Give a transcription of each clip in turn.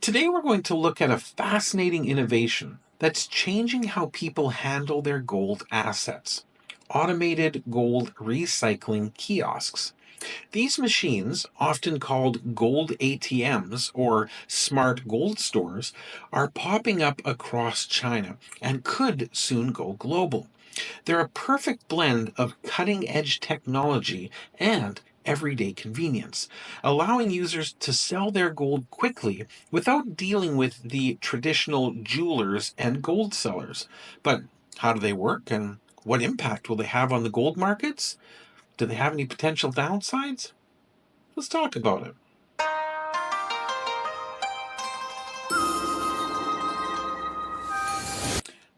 Today we're going to look at a fascinating innovation that's changing how people handle their gold assets. Automated gold recycling kiosks. These machines, often called gold ATMs or smart gold stores, are popping up across China and could soon go global. They're a perfect blend of cutting edge technology and everyday convenience, allowing users to sell their gold quickly without dealing with the traditional jewelers and gold sellers. But how do they work and what impact will they have on the gold markets? Do they have any potential downsides? Let's talk about it.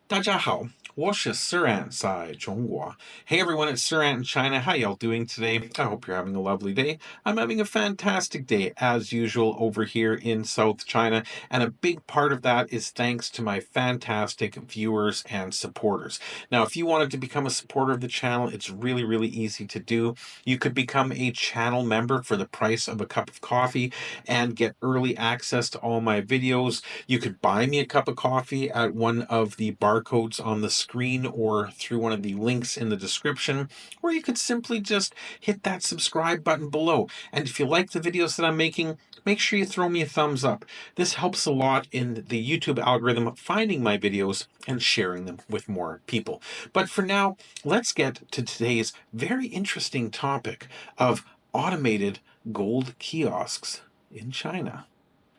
大家好，我是 Suran 在中国. Hey everyone, it's Suran in China. How y'all doing today? I hope you're having a lovely day. I'm having a fantastic day, as usual, over here in South China. And a big part of that is thanks to my fantastic viewers and supporters. Now, if you wanted to become a supporter of the channel, it's really, really easy to do. You could become a channel member for the price of a cup of coffee and get early access to all my videos. You could buy me a cup of coffee at one of the barcodes on the screen or through one of the links in the description, or you could simply just hit that subscribe button below. And if you like the videos that I'm making, make sure you throw me a thumbs up. This helps a lot in the YouTube algorithm finding my videos and sharing them with more people. But for now, let's get to today's very interesting topic of automated gold kiosks in China.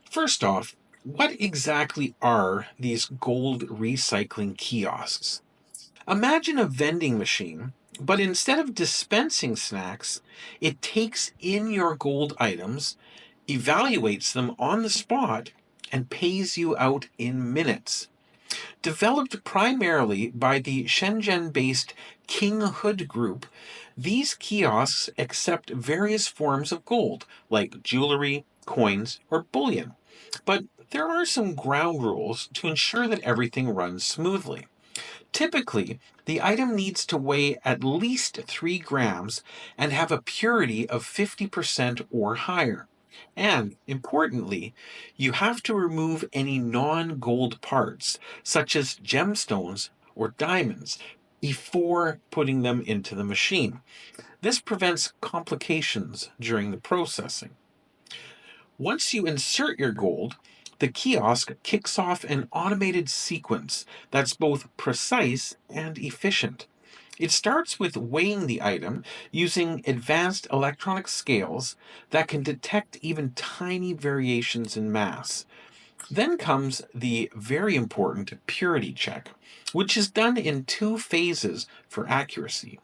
First off, what exactly are these gold recycling kiosks? Imagine a vending machine, but instead of dispensing snacks, it takes in your gold items, evaluates them on the spot, and pays you out in minutes. Developed primarily by the Shenzhen-based King Hood Group, these kiosks accept various forms of gold, like jewelry, coins, or bullion. But there are some ground rules to ensure that everything runs smoothly. Typically, the item needs to weigh at least 3 grams and have a purity of 50% or higher. And importantly, you have to remove any non-gold parts, such as gemstones or diamonds, before putting them into the machine. This prevents complications during the processing. Once you insert your gold, the kiosk kicks off an automated sequence that's both precise and efficient. It starts with weighing the item using advanced electronic scales that can detect even tiny variations in mass. Then comes the very important purity check, which is done in 2 phases for accuracy.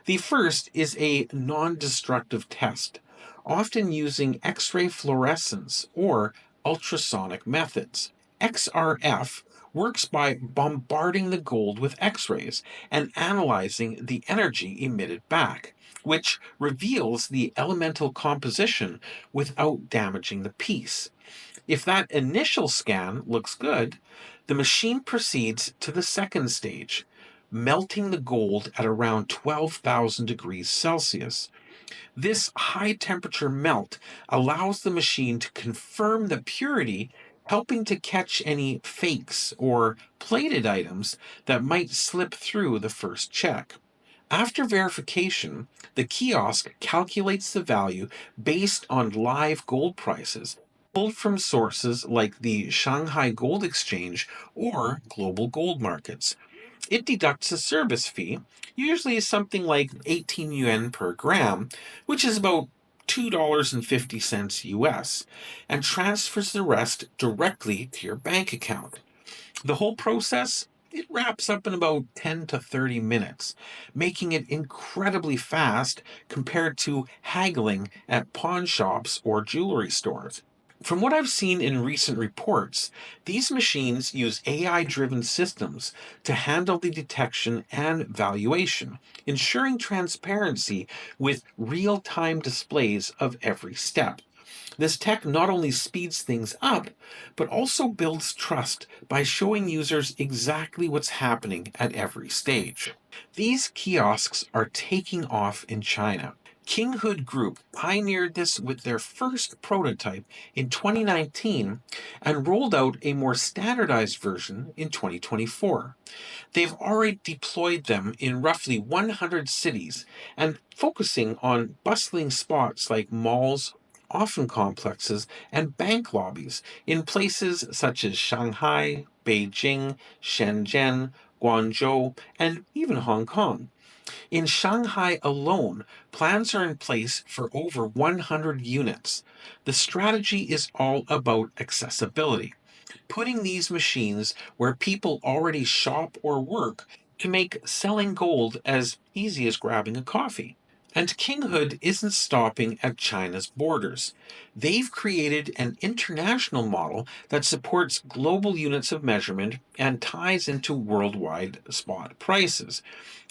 The first is a non-destructive test, often using X-ray fluorescence or ultrasonic methods. XRF works by bombarding the gold with X-rays and analyzing the energy emitted back, which reveals the elemental composition without damaging the piece. If that initial scan looks good, the machine proceeds to the second stage, melting the gold at around 12,000 degrees Celsius. This high temperature melt allows the machine to confirm the purity, helping to catch any fakes or plated items that might slip through the first check. After verification, the kiosk calculates the value based on live gold prices pulled from sources like the Shanghai Gold Exchange or global gold markets. It deducts a service fee, usually something like 18 yuan per gram, which is about $2.50 US, and transfers the rest directly to your bank account. The whole process, it wraps up in about 10 to 30 minutes, making it incredibly fast compared to haggling at pawn shops or jewelry stores. From what I've seen in recent reports, these machines use AI-driven systems to handle the detection and valuation, ensuring transparency with real-time displays of every step. This tech not only speeds things up, but also builds trust by showing users exactly what's happening at every stage. These kiosks are taking off in China. King Hood Group pioneered this with their first prototype in 2019 and rolled out a more standardized version in 2024. They've already deployed them in roughly 100 cities and focusing on bustling spots like malls, often complexes, and bank lobbies in places such as Shanghai, Beijing, Shenzhen, Guangzhou, and even Hong Kong. In Shanghai alone, plans are in place for over 100 units. The strategy is all about accessibility, putting these machines where people already shop or work to make selling gold as easy as grabbing a coffee. And Kinghood isn't stopping at China's borders. They've created an international model that supports global units of measurement and ties into worldwide spot prices.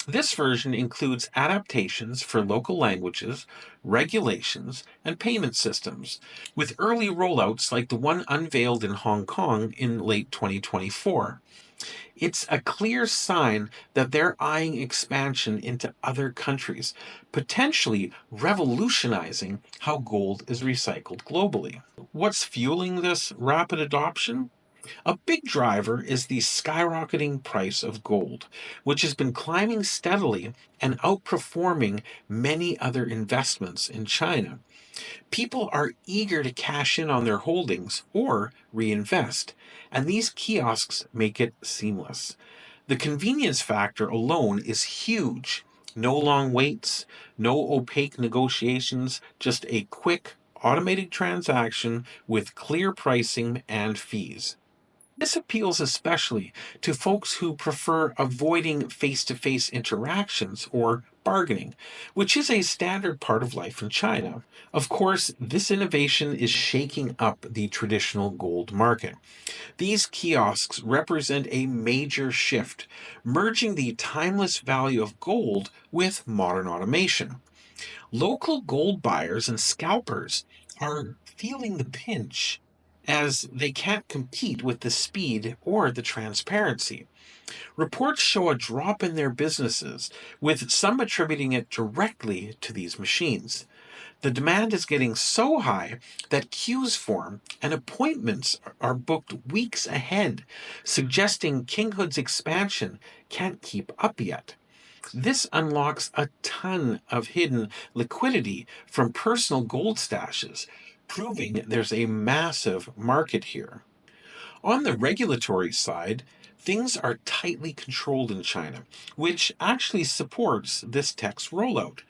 This version includes adaptations for local languages, regulations, and payment systems, with early rollouts like the one unveiled in Hong Kong in late 2024. It's a clear sign that they're eyeing expansion into other countries, potentially revolutionizing how gold is recycled globally. What's fueling this rapid adoption? A big driver is the skyrocketing price of gold, which has been climbing steadily and outperforming many other investments in China. People are eager to cash in on their holdings or reinvest, and these kiosks make it seamless. The convenience factor alone is huge. No long waits, no opaque negotiations, just a quick, automated transaction with clear pricing and fees. This appeals especially to folks who prefer avoiding face to face interactions or bargaining, which is a standard part of life in China. Of course, this innovation is shaking up the traditional gold market. These kiosks represent a major shift, merging the timeless value of gold with modern automation. Local gold buyers and scalpers are feeling the pinch as they can't compete with the speed or the transparency. Reports show a drop in their businesses, with some attributing it directly to these machines. The demand is getting so high that queues form and appointments are booked weeks ahead, suggesting Kinghood's expansion can't keep up yet. This unlocks a ton of hidden liquidity from personal gold stashes, proving there's a massive market here. On the regulatory side, things are tightly controlled in China, which actually supports this tech's rollout.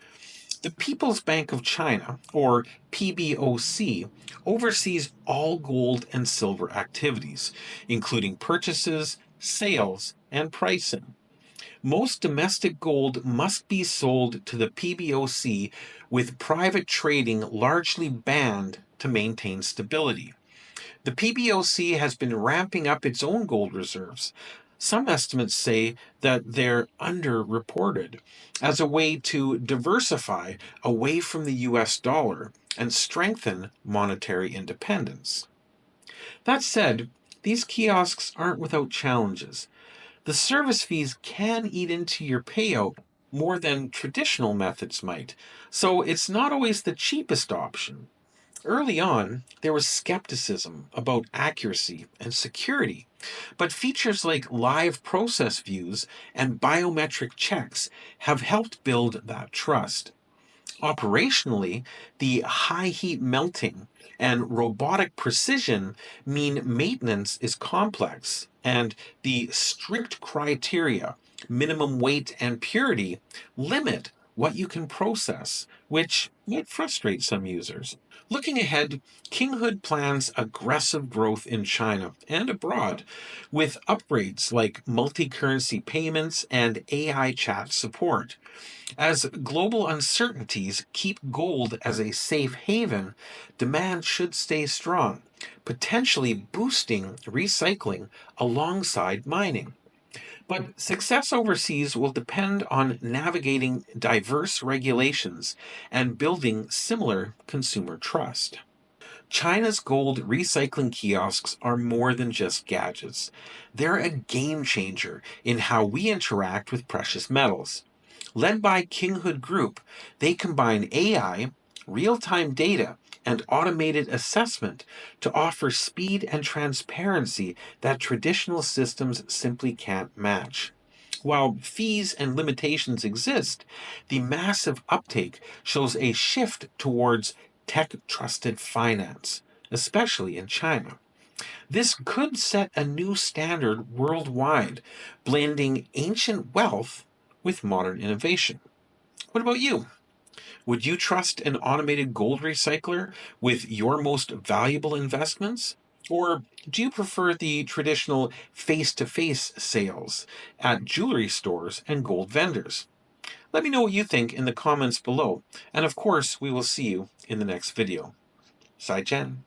The People's Bank of China, or PBOC, oversees all gold and silver activities, including purchases, sales, and pricing. Most domestic gold must be sold to the PBOC, with private trading largely banned to maintain stability. The PBOC has been ramping up its own gold reserves. Some estimates say that they're underreported as a way to diversify away from the US dollar and strengthen monetary independence. That said, these kiosks aren't without challenges. The service fees can eat into your payout more than traditional methods might, so it's not always the cheapest option. Early on, there was skepticism about accuracy and security, but features like live process views and biometric checks have helped build that trust. Operationally, the high heat melting and robotic precision mean maintenance is complex, and the strict criteria, minimum weight and purity, limit what you can process, which might frustrate some users. Looking ahead, Kinghood plans aggressive growth in China and abroad, with upgrades like multi currency payments and AI chat support. As global uncertainties keep gold as a safe haven, demand should stay strong, potentially boosting recycling alongside mining. But success overseas will depend on navigating diverse regulations and building similar consumer trust. China's gold recycling kiosks are more than just gadgets. They're a game changer in how we interact with precious metals. Led by Kinghood Group, they combine AI, real-time data, and automated assessment to offer speed and transparency that traditional systems simply can't match. While fees and limitations exist, the massive uptake shows a shift towards tech-trusted finance, especially in China. This could set a new standard worldwide, blending ancient wealth with modern innovation. What about you? Would you trust an automated gold recycler with your most valuable investments? Or do you prefer the traditional face to face sales at jewelry stores and gold vendors? Let me know what you think in the comments below. And of course, we will see you in the next video. Sai Chen.